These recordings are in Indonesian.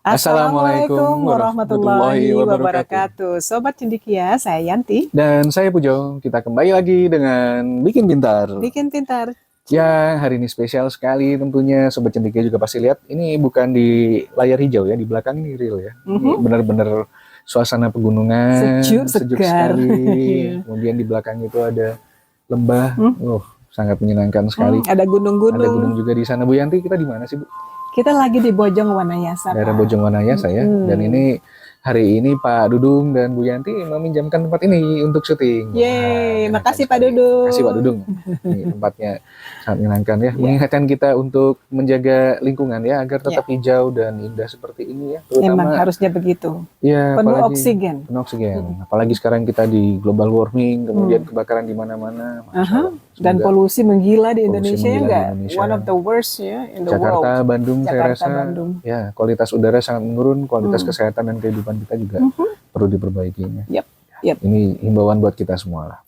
Assalamualaikum warahmatullahi warahmatullahi wabarakatuh. wabarakatuh. Sobat Cendikia, saya Yanti. Dan saya Pujo, kita kembali lagi dengan Bikin Pintar. Bikin pintar. Ya, hari ini spesial sekali tentunya. Sobat Cendikia juga pasti lihat, ini bukan di layar hijau ya, di belakang ini real ya. Ini benar-benar suasana pegunungan, Sejuk sekali. Kemudian di belakang itu ada lembah, sangat menyenangkan sekali. Ada Ada gunung gunung-gunung. juga di sana. Bu Yanti, kita di mana sih, Bu? Kita lagi di Bojong Wanayasa, Daerah Pak. Bojong Wanayasa ya. Dan ini hari ini Pak Dudung dan Bu Yanti meminjamkan tempat ini untuk syuting. Yeay, Wah, makasih menyenangkan Pak sekali. Dudung. Makasih Pak Dudung. Ini tempatnya sangat menyenangkan ya. Mengingatkan kita untuk menjaga lingkungan ya agar tetap hijau dan indah seperti ini ya. Terutama Memang harusnya begitu. ya, Penuh apalagi oksigen. penuh oksigen. Apalagi sekarang kita di global warming, kemudian kebakaran di mana-mana. Dan polusi menggila di Polusi Indonesia menggila di enggak? Indonesia. One of the worst ya in the Jakarta, world. Bandung, saya Jakarta, rasa Bandung. ya kualitas udara sangat menurun, kualitas kesehatan dan kehidupan kita juga perlu diperbaikinya. Yep. Ini himbauan buat kita semua lah.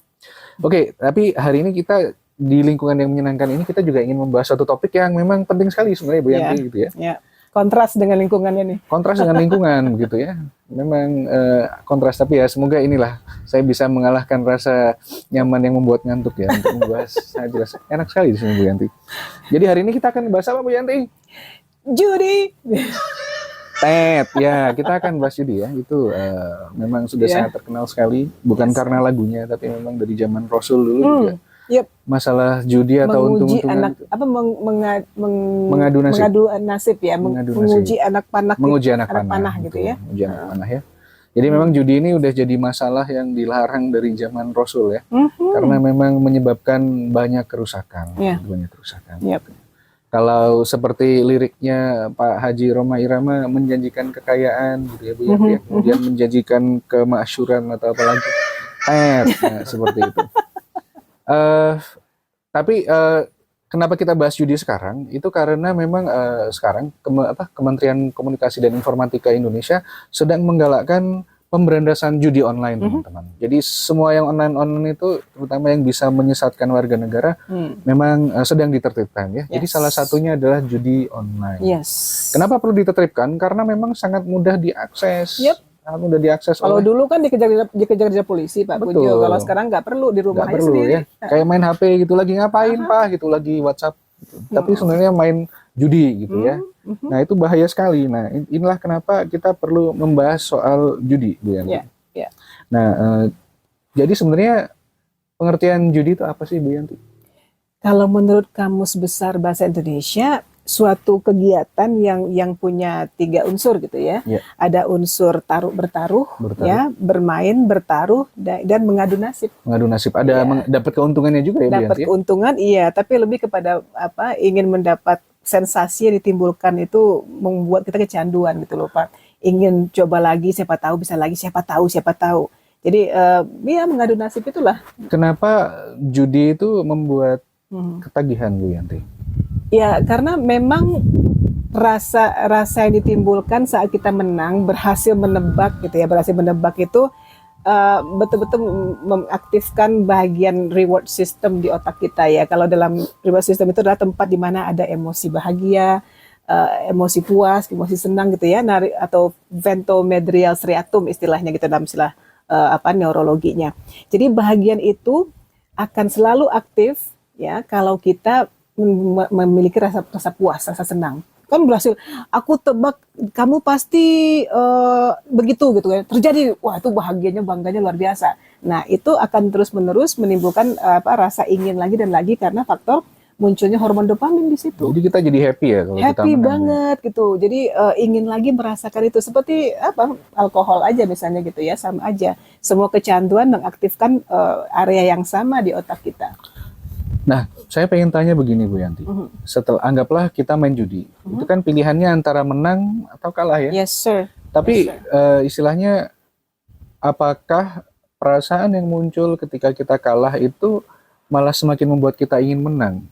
Oke, tapi hari ini kita di lingkungan yang menyenangkan ini kita juga ingin membahas satu topik yang memang penting sekali sebenarnya Bu Yanti gitu ya. Ya. Kontras dengan lingkungannya nih. Kontras dengan lingkungan begitu ya. Memang kontras, tapi ya semoga inilah saya bisa mengalahkan rasa nyaman yang membuat ngantuk ya untuk membahas. Saya jelas enak sekali di sini Bu Yanti. Jadi hari ini kita akan bahas apa Bu Yanti? Judi. Ya kita akan bahas judi ya. Itu memang sudah sangat terkenal sekali, bukan karena lagunya, tapi memang dari zaman Rasul dulu juga. Masalah judi atau untung-untungan mengadu nasib ya, menguji anak panah gitu ya. Menguji anak panah ya. Jadi memang judi ini udah jadi masalah yang dilarang dari zaman Rasul ya, karena memang menyebabkan banyak kerusakan, Kalau seperti liriknya Pak Haji Rhoma Irama menjanjikan kekayaan gitu ya Bu Yanti, kemudian menjanjikan kemasyhuran atau apa lagi, nah, seperti itu. Tapi kenapa kita bahas judi sekarang? Itu karena memang sekarang Kementerian Komunikasi dan Informatika Indonesia sedang menggalakkan pemberantasan judi online, teman-teman. Jadi semua yang online itu, terutama yang bisa menyesatkan warga negara, memang sedang ditertibkan ya. Jadi salah satunya adalah judi online. Kenapa perlu ditertibkan? Karena memang sangat mudah diakses. Sangat mudah diakses. Kalau dulu kan dikejar polisi, Pak Pujo. Kalau sekarang nggak perlu, di rumah aja sendiri. Ya. Kayak main HP gitu, lagi ngapain Pak gitu, lagi WhatsApp gitu. Tapi sebenarnya main judi gitu ya. Nah itu bahaya sekali. Nah inilah kenapa kita perlu membahas soal judi, Bu Yanti. Nah jadi sebenarnya pengertian judi itu apa sih, Bu Yanti? Kalau menurut Kamus Besar Bahasa Indonesia, suatu kegiatan yang punya 3 unsur gitu ya. Ada unsur bertaruh. Ya, bermain, bertaruh, dan mengadu nasib. Mengadu nasib. Ada dapat keuntungannya juga ya, Bu Yanti? Dapat keuntungan, iya. Tapi lebih kepada ingin mendapat sensasi yang ditimbulkan itu membuat kita kecanduan gitu loh Pak. Ingin coba lagi, siapa tahu bisa lagi, siapa tahu. Jadi ya mengadu nasib itulah. Kenapa judi itu membuat ketagihan, Bu Yanti? Ya karena memang rasa yang ditimbulkan saat kita menang, berhasil menebak itu betul-betul mengaktifkan bagian reward system di otak kita ya. Kalau dalam reward system itu adalah tempat di mana ada emosi bahagia, emosi puas, emosi senang gitu ya, atau ventromedial striatum istilahnya gitu dalam istilah neurologinya. Jadi bahagian itu akan selalu aktif ya kalau kita memiliki rasa puas, rasa senang. Kan berhasil, aku tebak kamu pasti begitu gitu ya, terjadi, wah itu bahagianya, bangganya luar biasa. Nah itu akan terus-menerus menimbulkan rasa ingin lagi dan lagi karena faktor munculnya hormon dopamin di situ. Jadi kita jadi happy ya kalau happy kita banget gitu. Jadi ingin lagi merasakan itu, seperti alkohol aja misalnya gitu ya, sama aja. Semua kecanduan mengaktifkan area yang sama di otak kita. Nah, saya pengen tanya begini Bu Yanti. Setelah anggaplah kita main judi, itu kan pilihannya antara menang atau kalah ya. Yes sir. Tapi istilahnya, apakah perasaan yang muncul ketika kita kalah itu malah semakin membuat kita ingin menang?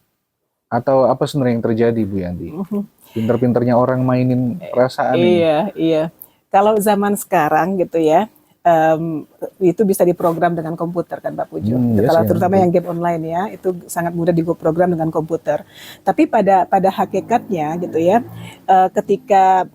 Atau apa sebenarnya yang terjadi, Bu Yanti? Pinter-pinternya orang mainin perasaan ini. Iya. Kalau zaman sekarang gitu ya, itu bisa diprogram dengan komputer kan Pak Pujo. Kalau terutama yang game online ya, itu sangat mudah diprogram dengan komputer. Tapi pada hakikatnya gitu ya, ketika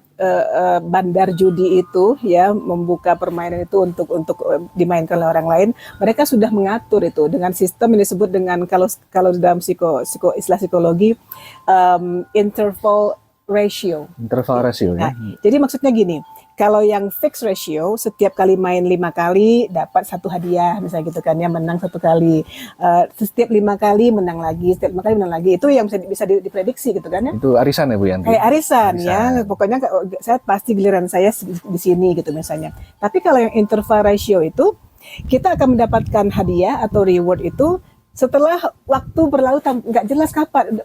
bandar judi itu ya, membuka permainan itu untuk dimainkan oleh orang lain, mereka sudah mengatur itu dengan sistem yang disebut dengan, kalau dalam istilah psikologi, interval ratio. Interval ratio ya. Nah, jadi maksudnya gini, kalau yang fixed ratio, setiap kali main 5 kali dapat 1 hadiah, misalnya gitu kan ya, menang 1 kali, setiap 5 kali menang lagi, setiap 5 kali menang lagi, itu yang bisa diprediksi gitu kan ya. Itu arisan ya Bu Yanti? Kayak arisan ya, pokoknya saya pasti giliran saya di sini gitu misalnya. Tapi kalau yang interval ratio itu, kita akan mendapatkan hadiah atau reward itu setelah waktu berlalu, nggak jelas kapan,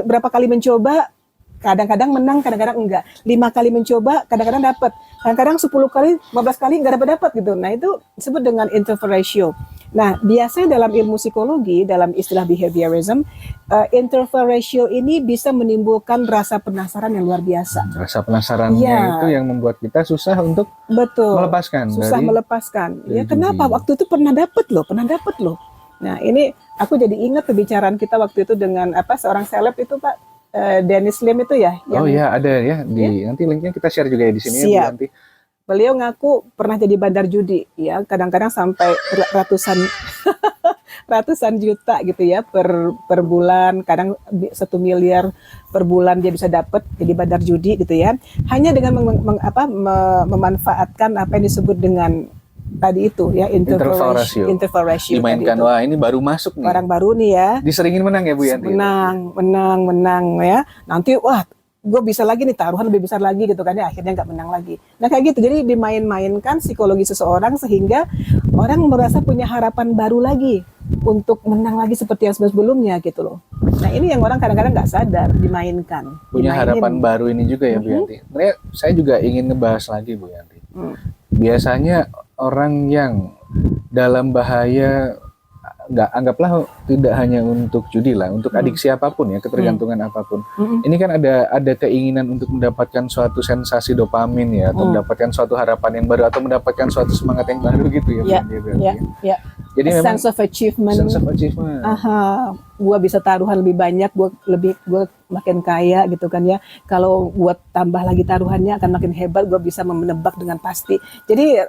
berapa kali mencoba. Kadang-kadang menang, kadang-kadang enggak. 5 kali mencoba, kadang-kadang dapat. Kadang-kadang 10 kali, 15 kali enggak dapat gitu. Nah, itu disebut dengan interval ratio. Nah, biasanya dalam ilmu psikologi, dalam istilah behaviorism, interval ratio ini bisa menimbulkan rasa penasaran yang luar biasa. Rasa penasarannya itu yang membuat kita susah untuk melepaskan. Susah melepaskan. Ya, kenapa? Waktu itu pernah dapat loh. Nah, ini aku jadi ingat pembicaraan kita waktu itu dengan seorang seleb itu, Pak. Dennis Lim itu ya. Oh iya, ada ya nanti linknya kita share juga ya di sini. Siap. Ya, nanti. Beliau ngaku pernah jadi bandar judi ya, kadang-kadang sampai ratusan juta gitu ya per bulan, kadang 1 miliar per bulan dia bisa dapat jadi bandar judi gitu ya. Hanya dengan memanfaatkan apa yang disebut dengan tadi itu ya, interval ratio dimainkan. Wah, ini baru masuk nih. Barang baru nih ya. Diseringin menang ya Bu Yanti. Menang ya. Nanti gue bisa lagi nih, taruhan lebih besar lagi gitu kan ya, akhirnya nggak menang lagi. Nah kayak gitu, jadi dimain-mainkan psikologi seseorang sehingga orang merasa punya harapan baru lagi untuk menang lagi seperti yang sebelumnya gitu loh. Nah ini yang orang kadang-kadang nggak sadar, dimainkan. Punya harapan baru ini juga ya Bu Yanti. Sebenarnya saya juga ingin ngebahas lagi Bu Yanti. Biasanya orang yang dalam bahaya, anggaplah tidak hanya untuk judi lah, untuk adiksi apapun ya, ketergantungan apapun. Ini kan ada keinginan untuk mendapatkan suatu sensasi dopamin ya, atau mendapatkan suatu harapan yang baru, atau mendapatkan suatu semangat yang baru gitu ya. Jadi memang sense of achievement. Gua bisa taruhan lebih banyak, gua makin kaya gitu kan ya. Kalau gua tambah lagi taruhannya akan makin hebat, gua bisa menebak dengan pasti. Jadi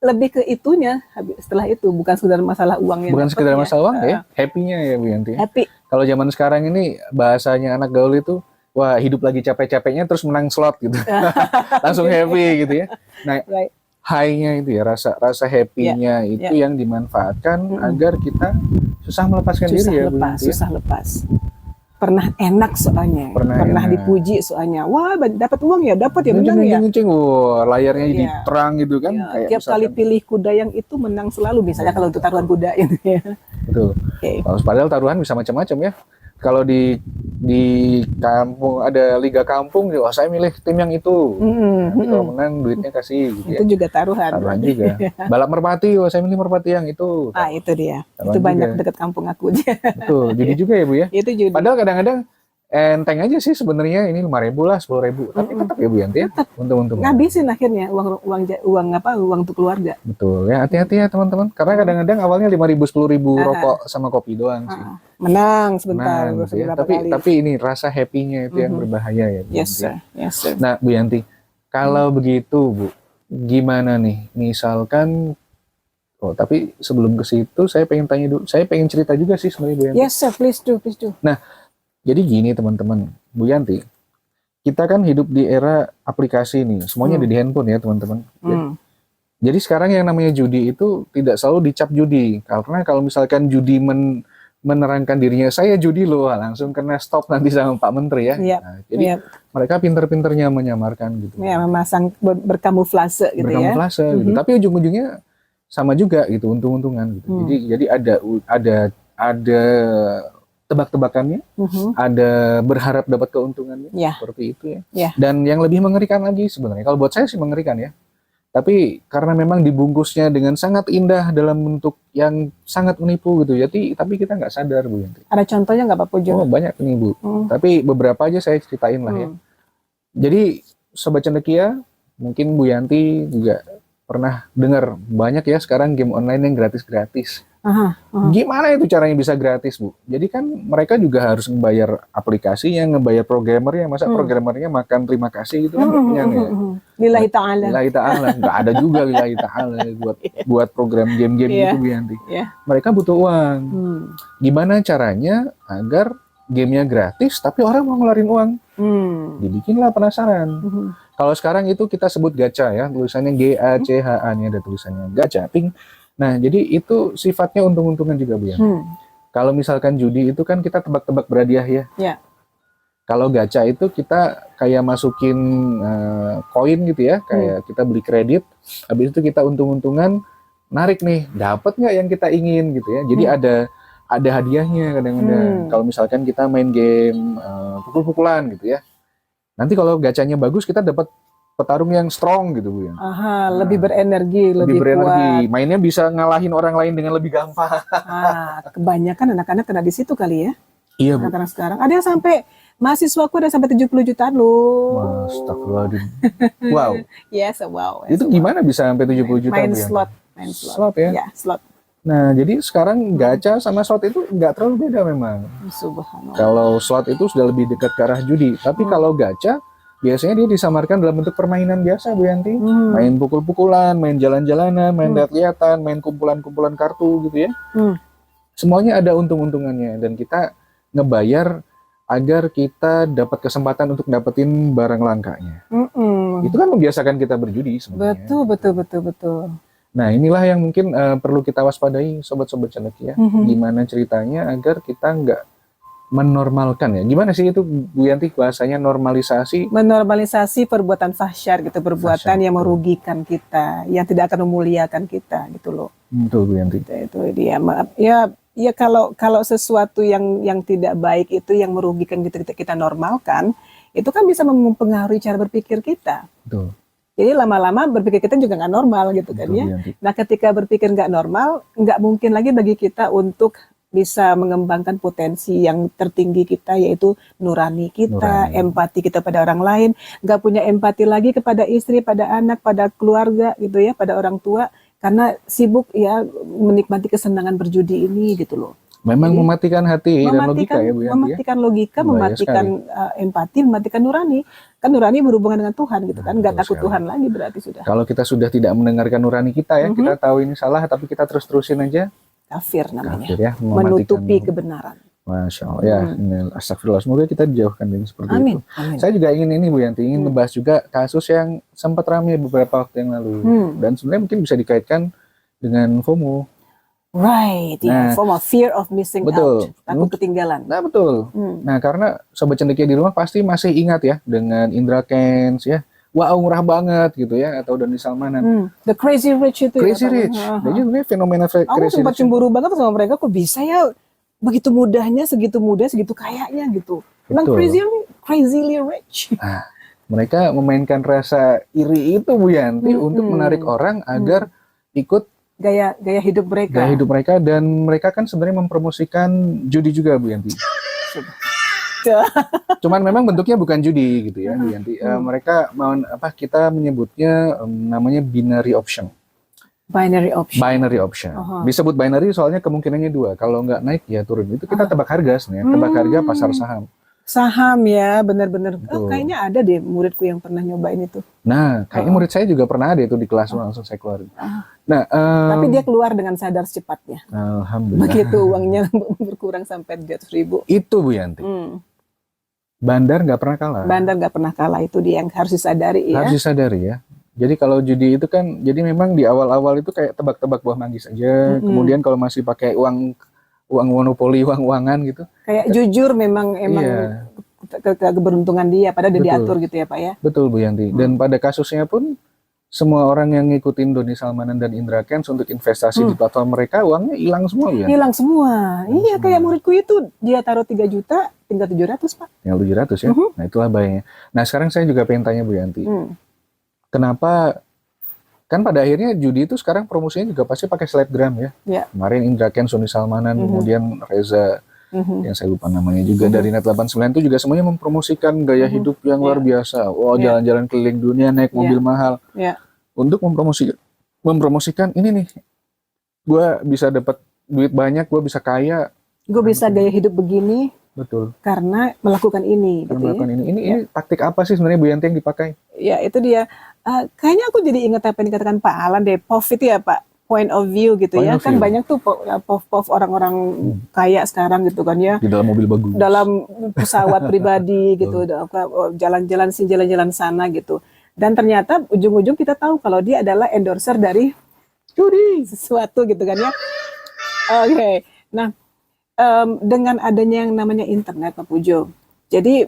lebih ke itunya setelah itu, bukan sekedar masalah uangnya. Bukan sekedar masalah uang ya, happy-nya ya Bu Yanti. Happy. Kalau zaman sekarang ini bahasanya anak gaul itu, wah hidup lagi capek-capeknya terus menang slot gitu. Langsung happy gitu ya. Nah, high-nya itu ya, rasa happy-nya itu yang dimanfaatkan agar kita susah melepaskan diri ya Bu Yanti. Susah lepas. Pernah enak soalnya, pernah dipuji soalnya, wah dapat uang ya, dapat ya, menang ya. Wah, layarnya jadi terang gitu kan. Kayak tiap kali pilih kuda yang itu menang selalu, misalnya kalau untuk taruhan kuda gitu ya. Betul. Padahal taruhan bisa macam-macam ya. Kalau di kampung ada liga kampung, wah saya milih tim yang itu. Kalau menang duitnya kasih gitu ya. Itu juga taruhan. Taruhan juga. Balap merpati, wah saya milih merpati yang itu. Itu dia. Taruhan itu banyak juga dekat kampung aku. Betul. Judi juga ya Bu ya. Itu judi. Padahal kadang-kadang enteng aja sih sebenarnya, ini 5.000 lah, 10.000, tapi tetap ya Bu Yanti ya, untung-untung ngabisin akhirnya uang untuk keluarga. Betul ya, hati-hati ya teman-teman, karena kadang-kadang awalnya 5.000 10.000 rokok sama kopi doang sih. Menang sebentar, ya. Tapi ini rasa happy-nya itu yang berbahaya ya Bu Yes Yanti. sir. Nah Bu Yanti, kalau begitu Bu, gimana nih misalkan, tapi sebelum ke situ saya pengen tanya dulu, saya pengen cerita juga sih sebenarnya Bu Yanti. Yes sir, please do. Nah, jadi gini teman-teman, Bu Yanti, kita kan hidup di era aplikasi nih, semuanya ada di handphone ya teman-teman. Ya. Jadi sekarang yang namanya judi itu tidak selalu dicap judi, karena kalau misalkan judi menerangkan dirinya, saya judi loh, langsung kena stop nanti sama Pak Menteri ya. Nah, jadi mereka pinter-pinternya menyamarkan gitu. Ya, memasang berkamuflase gitu ya. Berkamuflase gitu, tapi ujung-ujungnya sama juga gitu, untung-untungan gitu. Jadi ada tebak-tebakannya, ada berharap dapat keuntungannya, seperti itu ya. Dan yang lebih mengerikan lagi sebenarnya, kalau buat saya sih mengerikan ya, tapi karena memang dibungkusnya dengan sangat indah dalam bentuk yang sangat menipu gitu, tapi kita nggak sadar Bu Yanti. Ada contohnya nggak Pak Pujo? Oh banyak nih Bu, tapi beberapa aja saya ceritain lah ya. Jadi Sobat Cendekia, mungkin Bu Yanti juga pernah dengar banyak ya sekarang game online yang gratis-gratis. Aha, aha. Gimana itu caranya bisa gratis, Bu? Jadi kan mereka juga harus ngebayar aplikasinya, ngebayar programmernya. Masa programmernya makan terima kasih gitu kan nggak kenyang ya? Lillahi ta'ala. Lillahi ta'ala, nggak ada juga lillahi ta'ala buat program game-game Iya. gitu, Bu Yanti. Iya. Mereka butuh uang. Hmm. Gimana caranya agar gamenya gratis tapi orang mau ngeluarin uang? Hmm. Dibikinlah penasaran. Mhm. Kalau sekarang itu kita sebut gacha ya, tulisannya GACHA, nih ada tulisannya gacha ping. Nah, jadi itu sifatnya untung-untungan juga, Bu ya. Kalau misalkan judi itu kan kita tebak-tebak berhadiah ya. Ya. Kalau gacha itu kita kayak masukin koin gitu ya, kayak kita beli kredit, habis itu kita untung-untungan, narik nih, dapat nggak yang kita ingin gitu ya. Jadi ada hadiahnya kadang-kadang. Kalau misalkan kita main game pukul-pukulan gitu ya. Nanti kalau gacanya bagus kita dapat petarung yang strong gitu, Bu ya. Aha, lebih berenergi, lebih berenergi. kuat. Mainnya bisa ngalahin orang lain dengan lebih gampang. Kebanyakan anak-anak kena di situ kali ya. Iya, Bu. Anak-anak sekarang. Ada yang sampai mahasiswaku ada sampai 70 jutaan loh. Astagfirullahaladzim. Wow. Yes, wow. Itu gimana bisa sampai 70 juta, Main Bu ya? slot. Slot ya? Ya, slot. Nah, jadi sekarang gacha sama slot itu nggak terlalu beda memang. Subhanallah. Kalau slot itu sudah lebih dekat ke arah judi. Tapi kalau gacha, biasanya dia disamarkan dalam bentuk permainan biasa, Bu Yanti. Main pukul-pukulan, main jalan-jalanan, main lihat-lihatan, main kumpulan-kumpulan kartu gitu ya. Semuanya ada untung-untungannya. Dan kita ngebayar agar kita dapat kesempatan untuk dapetin barang langkanya. Itu kan membiasakan kita berjudi sebenarnya. Betul. Nah, inilah yang mungkin perlu kita waspadai, sobat-sobat cendekia. Gimana ceritanya agar kita nggak menormalkan ya. Gimana sih itu, Bu Yanti, bahasanya normalisasi? Menormalisasi perbuatan fahsyar gitu, perbuatan yang merugikan kita, yang tidak akan memuliakan kita gitu loh. Betul, Bu Yanti. Itu dia. Ya kalau sesuatu yang tidak baik itu yang merugikan kita normalkan, itu kan bisa mempengaruhi cara berpikir kita. Betul. Jadi lama-lama berpikir kita juga nggak normal gitu kan. Betul, ya. Yanti. Nah ketika berpikir nggak normal, nggak mungkin lagi bagi kita untuk bisa mengembangkan potensi yang tertinggi kita, yaitu nurani kita, empati kita pada orang lain, nggak punya empati lagi kepada istri, pada anak, pada keluarga gitu ya, pada orang tua, karena sibuk ya menikmati kesenangan berjudi ini gitu loh. Memang mematikan hati dan logika ya, Bu Yanti. Mematikan logika, mematikan empati, mematikan nurani. Kan nurani berhubungan dengan Tuhan gitu kan, nggak takut Tuhan lagi berarti sudah. Kalau kita sudah tidak mendengarkan nurani kita ya, kita tahu ini salah, tapi kita terus-terusin aja. Kafir namanya, kafir, ya, menutupi kebenaran. Masya Allah ya, astagfirullah, semoga kita dijauhkan dari seperti Amin. itu. Saya juga ingin ini, Bu Yanti, ingin membahas juga kasus yang sempat ramai beberapa waktu yang lalu, dan sebenarnya mungkin bisa dikaitkan dengan FOMO. Right, FOMO, fear of missing out, takut ketinggalan. Nah betul. Nah karena sobat cendekia di rumah pasti masih ingat ya dengan Indra Kents ya. Wow, murah banget gitu ya, atau Doni Salmanan. The Crazy Rich itu. Crazy Rich. Jadi ini fenomena Crazy Rich. Aku sempat cemburu banget sama mereka, kok bisa ya begitu mudahnya, segitu mudah, segitu kayaknya gitu. Emang crazily rich. Nah, mereka memainkan rasa iri itu, Bu Yanti, untuk menarik orang agar ikut gaya hidup mereka. Gaya hidup mereka, dan mereka kan sebenarnya mempromosikan judi juga, Bu Yanti. Cuman memang bentuknya bukan judi gitu ya, Bu Yanti. Mereka mau kita menyebutnya namanya binary option. Binary option. Disebut binary soalnya kemungkinannya dua. Kalau nggak naik ya turun. Itu kita tebak harga sebenarnya, tebak harga pasar saham. Saham ya, benar-benar. Kayaknya ada deh muridku yang pernah nyobain itu. Nah, kayaknya murid saya juga pernah ada itu di kelas, langsung saya keluarin. Nah, tapi dia keluar dengan sadar secepatnya. Alhamdulillah. Begitu uangnya berkurang sampai 200.000. Itu, Bu Yanti. Bandar nggak pernah kalah. Bandar nggak pernah kalah, itu dia yang harus disadari ya. Harus disadari ya. Jadi kalau judi itu kan, jadi memang di awal-awal itu kayak tebak-tebak buah manggis aja. Kemudian kalau masih pakai uang monopoli, uang-uangan gitu. Kayak jujur memang keberuntungan dia, padahal dia diatur gitu ya Pak ya. Betul, Bu Yanti. Dan pada kasusnya pun semua orang yang ngikutin Doni Salmanan dan Indra Kents untuk investasi di platform mereka, uangnya hilang semua, Bu Yanti. Hilang semua. Iya, kayak muridku itu dia taruh 3 juta, tinggal 700 Pak. Tinggal 700 ya. Nah itulah bahayanya. Nah sekarang saya juga pengen tanya, Bu Yanti. Kenapa, kan pada akhirnya judi itu sekarang promosinya juga pasti pakai selebgram ya. Kemarin Indra Kents, Doni Salmanan, kemudian Reza, yang saya lupa namanya juga, dari Net89 itu juga semuanya mempromosikan gaya hidup yang luar biasa. Wow, jalan-jalan keliling dunia, naik mobil mahal. Untuk mempromosikan ini nih, gue bisa dapat duit banyak, gue bisa kaya. Gue bisa gaya hidup begini Betul. karena melakukan ini, Karena gitu ya. melakukan ini taktik apa sih sebenarnya Bu Yanti yang dipakai? Ya itu dia. Kayaknya aku jadi ingat apa yang dikatakan Pak Alan deh, POV itu ya Pak, point of view gitu Point ya. of Kan view. banyak tuh POV orang-orang kaya sekarang gitu kan ya. Di dalam mobil bagus. Dalam pesawat pribadi gitu, jalan-jalan sini, jalan-jalan sana gitu. Dan ternyata ujung-ujung kita tahu kalau dia adalah endorser dari judi sesuatu gitu kan ya. Oke. Nah, dengan adanya yang namanya internet, Pak Pujo, jadi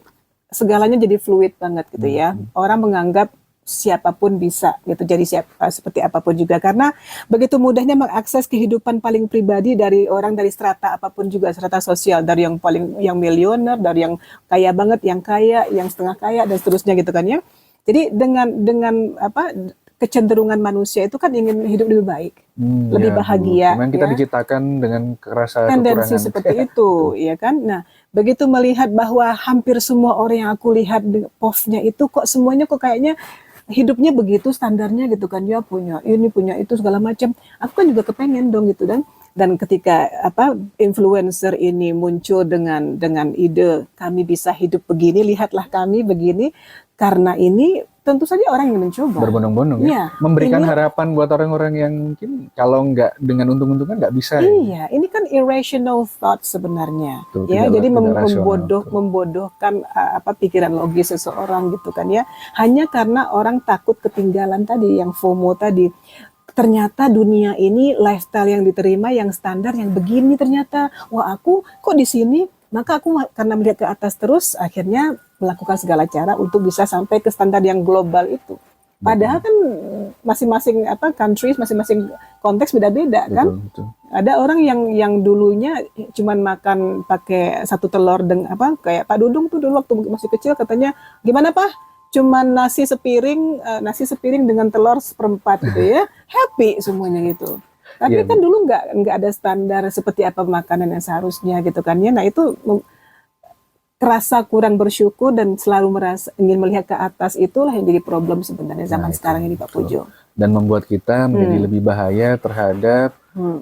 segalanya jadi fluid banget gitu ya. Orang menganggap siapapun bisa gitu, jadi seperti apapun juga, karena begitu mudahnya mengakses kehidupan paling pribadi dari orang dari strata apapun juga, strata sosial, dari yang miliuner, dari yang kaya banget, yang kaya, yang setengah kaya dan seterusnya gitu kan ya. Jadi dengan kecenderungan manusia itu kan ingin hidup lebih baik, lebih bahagia. Memang kita ya. diciptakan dengan kerasa Tendensi kekurangan. seperti itu, ya kan? Nah, begitu melihat bahwa hampir semua orang yang aku lihat di POV-nya itu kok semuanya kok kayaknya hidupnya begitu standarnya gitu kan, ya punya ini punya itu segala macam. Aku kan juga kepengen dong gitu, dan ketika influencer ini muncul dengan ide kami bisa hidup begini, lihatlah kami begini, karena ini tentu saja orang yang mencoba. Berbondong-bondong ya. Iya, Memberikan ini- harapan buat orang-orang yang mungkin kalau nggak dengan untung-untungan nggak bisa. Ya. Iya, ini kan irrational thought sebenarnya, Betul, ya. tidak Jadi rasional, betul. membodohkan pikiran logis seseorang gitu kan ya. Hanya karena orang takut ketinggalan tadi, yang FOMO tadi. Ternyata dunia ini lifestyle yang diterima, yang standar, yang begini ternyata. Wah, aku kok di sini? Maka aku karena melihat ke atas terus, akhirnya melakukan segala cara untuk bisa sampai ke standar yang global itu. Padahal kan masing-masing countries, masing-masing konteks beda-beda kan. Betul. Ada orang yang dulunya cuman makan pakai satu telur dengan kayak Pak Dudung tuh dulu waktu masih kecil katanya, gimana Pak? Cuman nasi sepiring dengan telur seperempat gitu ya. Happy semuanya gitu. Tapi kan dulu nggak ada standar seperti apa makanan yang seharusnya gitu kan ya. Nah itu kerasa kurang bersyukur dan selalu merasa ingin melihat ke atas, itulah yang jadi problem sebenarnya zaman sekarang ini Pak Pujo. Dan membuat kita menjadi lebih bahaya terhadap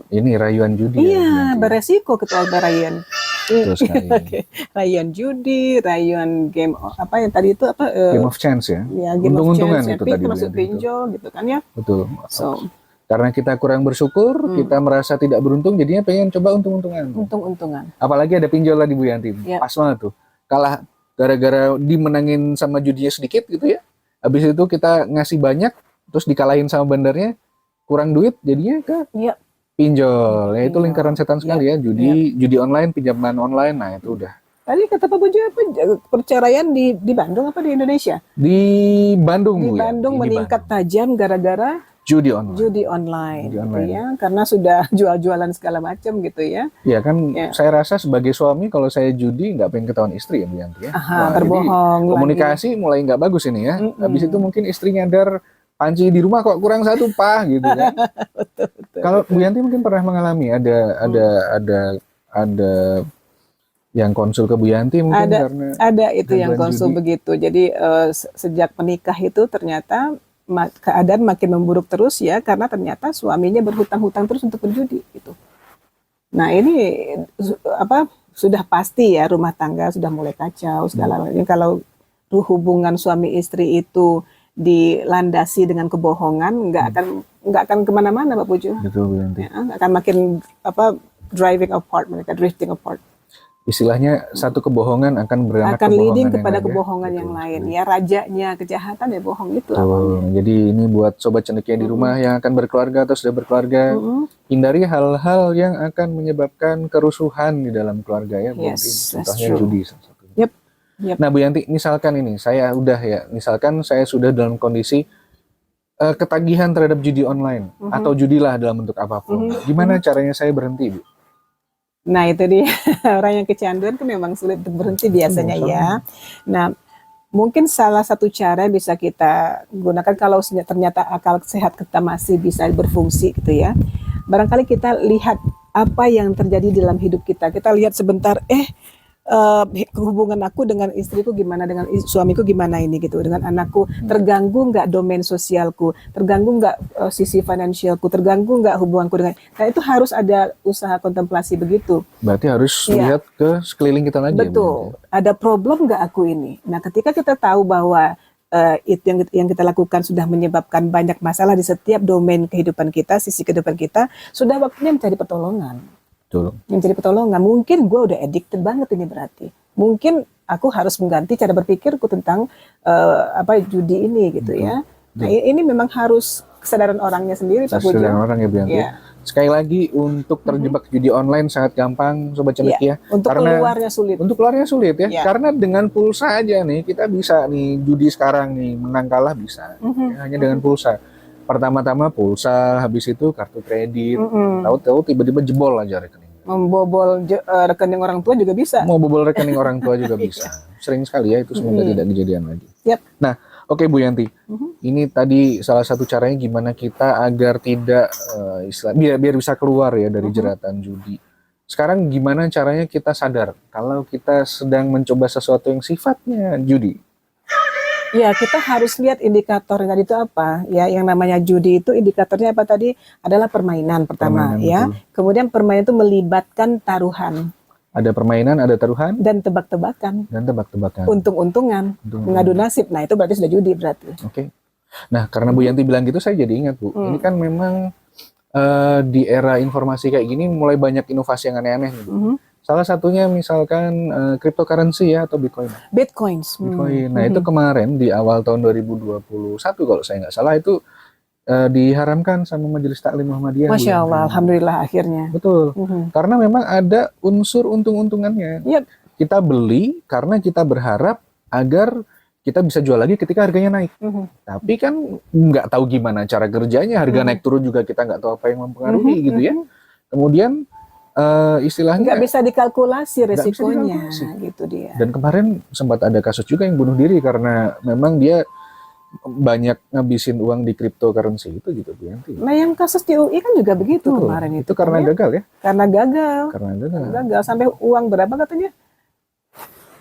ini rayuan judi. Iya, beresiko ketua Rayuan. Betul sekali. Rayuan judi, rayuan game yang tadi itu Game of chance ya. Game of Untung-untungan chance, itu tadi. termasuk pinjol gitu kan ya. Betul. So, karena kita kurang bersyukur, kita merasa tidak beruntung, jadinya pengen coba untung-untungan. Untung-untungan. Apalagi ada pinjol tadi Bu Yanti. Yep. Pas banget tuh. Kalah gara-gara dimenangin sama judinya sedikit gitu ya. Habis itu kita ngasih banyak, terus dikalahin sama bandarnya, kurang duit, jadinya ke Yep. pinjol. Ya itu Pinjol. lingkaran setan sekali ya. Judi online, pinjaman online, nah itu udah. Tadi kata Pak Pujo perceraian di Bandung apa di Indonesia? Di Bandung Di Bu ya. Bandung Di meningkat tajam gara-gara judi online. judi online, Judi gitu online. ya, karena sudah jual-jualan segala macam gitu ya. Ya kan, Ya. saya rasa sebagai suami kalau saya judi nggak pengen ketahuan istri ya Bu Yanti ya. Aha, Wah, berbohong jadi komunikasi mulai nggak bagus ini ya. Habis itu mungkin istri nyadar panci di rumah kok kurang satu Pak gitu kan. Betul. Kalau Bu Yanti mungkin pernah mengalami ada yang konsul ke Bu Yanti mungkin karena Ada itu yang gangguan konsul judi. begitu. Jadi sejak menikah itu ternyata keadaan makin memburuk terus ya, karena ternyata suaminya berhutang-hutang terus untuk berjudi gitu. Nah ini sudah pasti ya, rumah tangga sudah mulai kacau segala macam. Kalau hubungan suami istri itu dilandasi dengan kebohongan, nggak akan kemana-mana Pak Pujo. Betul Bu Yanti. Ya, akan makin driving apart, mereka drifting apart. Istilahnya satu kebohongan akan beranak Akan kebohongan leading yang kepada lain, ya. kebohongan yang Betul lain. sekali. Ya rajanya kejahatan ya bohong itu Betul. awalnya. Jadi ini buat sobat cendekia di rumah yang akan berkeluarga atau sudah berkeluarga, hindari hal-hal yang akan menyebabkan kerusuhan di dalam keluarga ya Bu Yanti. Yes, that's Contohnya true. judi salah satunya. Yep. Nah Bu Yanti, misalkan saya sudah dalam kondisi ketagihan terhadap judi online atau judilah dalam bentuk apapun. Gimana caranya saya berhenti Bu? Nah itu dia, orang yang kecanduan kan memang sulit untuk berhenti biasanya ya. Nah mungkin salah satu cara yang bisa kita gunakan kalau ternyata akal sehat kita masih bisa berfungsi gitu ya. Barangkali kita lihat apa yang terjadi dalam hidup kita. Kita lihat sebentar, hubungan aku dengan istriku gimana, dengan suamiku gimana ini gitu, dengan anakku, terganggu nggak domain sosialku, terganggu nggak sisi finansialku, terganggu nggak hubunganku dengan, nah itu harus ada usaha kontemplasi begitu. Berarti harus lihat ke sekeliling kita lagi. Betul, ada problem nggak aku ini. Nah ketika kita tahu bahwa itu yang kita lakukan sudah menyebabkan banyak masalah di setiap domain kehidupan kita, sisi kehidupan kita, sudah waktunya mencari pertolongan. Betul. Mencari pertolongan. Mungkin gue udah addicted banget ini berarti. Mungkin aku harus mengganti cara berpikirku tentang judi ini gitu ya. Nah ini memang harus kesadaran orangnya sendiri, Pak Pujo. Kesadaran orang ya, Bianti. Ya. Sekali lagi, untuk terjebak judi online sangat gampang, Sobat Cendekia ya. Untuk keluarnya sulit. Untuk keluarnya sulit ya. Ya. Karena dengan pulsa aja nih, kita bisa nih judi sekarang nih, menang kalah bisa. Hanya dengan pulsa. Pertama-tama pulsa, habis itu kartu kredit. Tahu-tahu tiba-tiba jebol aja rekening. Membobol rekening orang tua juga bisa. Mau bobol rekening orang tua juga bisa. Sering sekali ya, itu semoga tidak kejadian lagi. Yep. Nah, oke Bu Yanti, ini tadi salah satu caranya gimana kita agar tidak biar bisa keluar ya dari jeratan judi. Sekarang gimana caranya kita sadar kalau kita sedang mencoba sesuatu yang sifatnya judi? Ya, kita harus lihat indikatornya tadi itu apa. Ya, yang namanya judi itu indikatornya apa tadi? Adalah permainan pertama, ya. Betul. Kemudian permainan itu melibatkan taruhan. Ada permainan, ada taruhan, dan tebak-tebakan. Untung-untungan, mengadu nasib. Nah, itu berarti sudah judi berarti. Oke. Nah, karena Bu Yanti bilang gitu, saya jadi ingat Bu. Ini kan memang di era informasi kayak gini mulai banyak inovasi yang aneh-aneh nih. Salah satunya misalkan cryptocurrency ya, atau Bitcoin. Bitcoin. Nah, itu kemarin di awal tahun 2021 kalau saya nggak salah itu diharamkan sama Majelis Taklim Muhammadiyah. Masya Allah, alhamdulillah akhirnya. Betul. Karena memang ada unsur untung-untungannya. Yep. Kita beli karena kita berharap agar kita bisa jual lagi ketika harganya naik. Tapi kan nggak tahu gimana cara kerjanya, harga naik turun juga kita nggak tahu apa yang mempengaruhi gitu ya. Kemudian istilahnya nggak bisa dikalkulasi resikonya, gitu dia. Dan kemarin sempat ada kasus juga yang bunuh diri karena memang dia banyak ngabisin uang di cryptocurrency itu gitu Bu Yanti. Nah, yang kasus di UI kan juga begitu kemarin itu. Karena gagal ya? Karena gagal. Gagal sampai uang berapa katanya?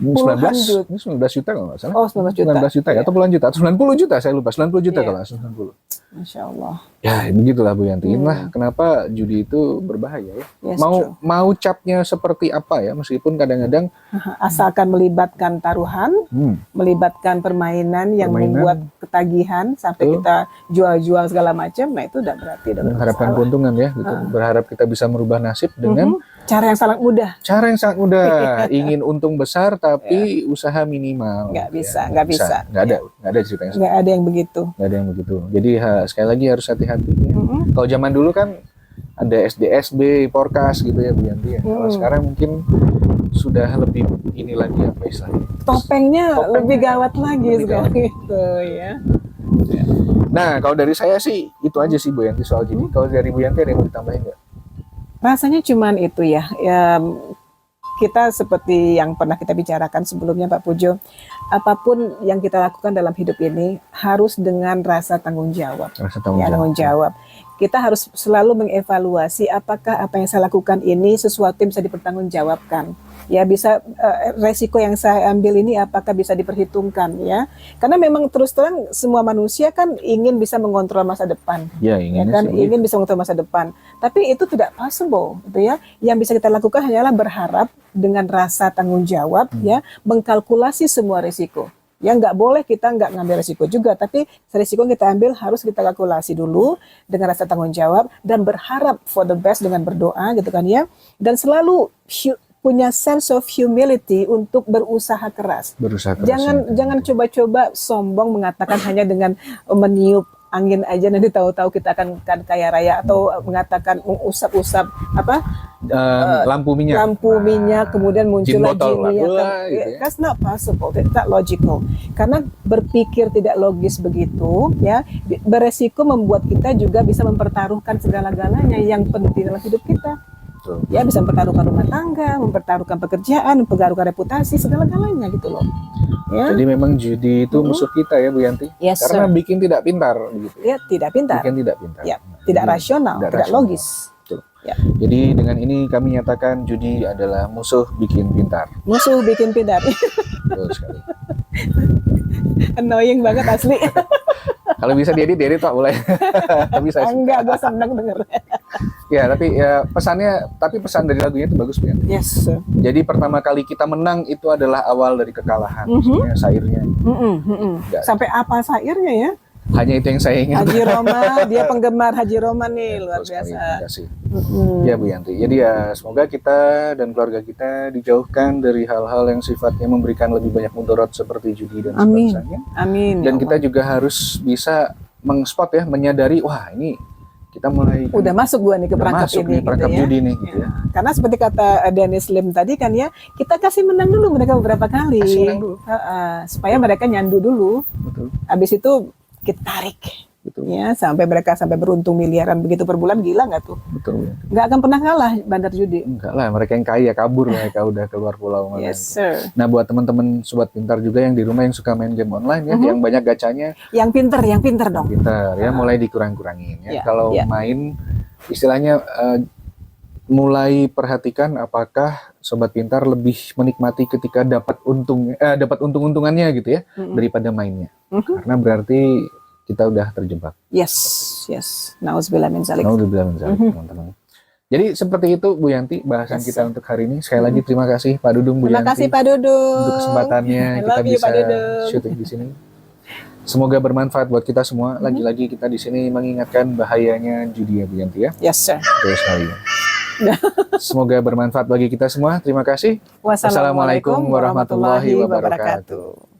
19 juta kalau nggak salah. Oh, 19 juta. 19 juta ya, atau puluhan juta, 90 juta saya lupa, 90 juta kalau 90. Masya Allah. Ya begitulah Bu Yanti. Inilah kenapa judi itu berbahaya ya. Mau capnya seperti apa ya, meskipun kadang-kadang asalkan melibatkan taruhan, melibatkan permainan yang membuat ketagihan sampai kita jual-jual segala macam, nah itu udah berarti mengharapkan keuntungan ya, gitu. Berharap kita bisa merubah nasib dengan cara yang sangat mudah. Ingin untung besar tapi usaha minimal. Nggak bisa. Nggak ada ceritanya. Nggak ada yang begitu. Jadi sekali lagi harus hati-hati ya. Kalau zaman dulu kan ada SDSB, Porkas gitu ya Bu Yanti ya. Kalau sekarang mungkin sudah lebih ini lagi apa istilahnya. Topengnya lebih gawat lagi sekarang gitu ya. Nah, kalau dari saya sih itu aja sih Bu Yanti soal gini. Kalau dari Bu Yanti ada yang mau ditambahin nggak? Rasanya cuman itu ya. Kita seperti yang pernah kita bicarakan sebelumnya Pak Pujo, apapun yang kita lakukan dalam hidup ini harus dengan rasa tanggung jawab. Tanggung jawab. Kita harus selalu mengevaluasi apakah apa yang saya lakukan ini sesuatu yang bisa dipertanggungjawabkan. Ya, bisa resiko yang saya ambil ini apakah bisa diperhitungkan ya. Karena memang terus terang semua manusia kan ingin bisa mengontrol masa depan. Ya, ingin bisa mengontrol masa depan. Tapi itu tidak possible gitu ya. Yang bisa kita lakukan hanyalah berharap dengan rasa tanggung jawab ya, mengkalkulasi semua resiko. Ya, nggak boleh kita nggak ngambil resiko juga, tapi resiko yang kita ambil harus kita kalkulasi dulu dengan rasa tanggung jawab dan berharap for the best dengan berdoa gitu kan ya. Dan selalu punya sense of humility untuk berusaha keras. Jangan coba-coba sombong mengatakan hanya dengan meniup angin aja nanti tahu-tahu kita akan kaya raya, atau mengatakan mengusap-usap lampu minyak kemudian muncullah jin gitu ya. That's not possible, that's not logical. Karena berpikir tidak logis begitu ya, beresiko membuat kita juga bisa mempertaruhkan segala-galanya yang penting dalam hidup kita. Ya, bisa mempertaruhkan rumah tangga, mempertaruhkan pekerjaan, mempertaruhkan reputasi, segala-galanya gitu loh. Ya. Jadi memang judi itu musuh kita ya Bu Yanti. Yes, karena bikin tidak pintar begitu. Ya, tidak pintar. Bikin tidak pintar. Ya, tidak rasional, tidak logis. Betul. Ya. Jadi dengan ini kami nyatakan judi adalah musuh bikin pintar. Musuh bikin pintar. Betul sekali. Annoying banget asli. Kalau bisa diedit Pak boleh. Tapi saya suka. Enggak, gue seneng denger. Ya, tapi ya pesan dari lagunya itu bagus, Bu. Ya. Yes. Jadi pertama kali kita menang itu adalah awal dari kekalahan. Maksudnya syairnya. Enggak. Sampai apa syairnya ya? Hanya itu yang saya ingat. Haji Roma, dia penggemar Haji Roma nih, luar Betul sekali, biasa. terima kasih. Ya Bu Yanti. Jadi ya semoga kita dan keluarga kita dijauhkan dari hal-hal yang sifatnya memberikan lebih banyak mudarat seperti judi dan Amin. sebagainya. Amin. Dan ya kita Allah. juga harus bisa mengspot ya, menyadari wah ini kita mulai Udah masuk gua nih ke udah perangkap masuk ini, nih perangkap gitu ya. judi nih gitu ya. Karena seperti kata Dennis Lim tadi kan ya, kita kasih menang dulu mereka beberapa kali. Kasih menang dulu. Supaya mereka nyandu dulu. Betul. Habis itu kita tarik. Betul. Ya, sampai mereka beruntung miliaran begitu per bulan, gila nggak tuh? Betul. Bu Yanti. Nggak akan pernah kalah bandar judi. Enggak lah, mereka yang kaya kabur mereka udah keluar pulau mana. Yes, sir. Nah, buat teman-teman sobat pintar juga yang di rumah yang suka main game online ya, yang banyak gacanya, Yang pinter dong. pintar ya, mulai dikurang-kurangin ya. Ya, Kalau ya. main istilahnya mulai perhatikan apakah sobat pintar lebih menikmati ketika dapat untung-untungannya gitu ya daripada mainnya. Karena berarti kita udah terjebak. Yes. Nauzubillah min zalik. Naudzubillah min dzalik, teman-teman. Jadi seperti itu Bu Yanti bahasan Yes, kita untuk hari ini. Sekali lagi terima kasih Pak Dudung, Bu Terima Yanti. kasih Pak Dudung. Untuk kesempatannya I kita love you, bisa Pak Dudung. syuting di sini. Semoga bermanfaat buat kita semua. Lagi-lagi kita di sini mengingatkan bahayanya judi ya Bu Yanti ya. Yes, sir. Betul sekali. Semoga bermanfaat bagi kita semua. Terima kasih. Wassalamualaikum warahmatullahi wabarakatuh.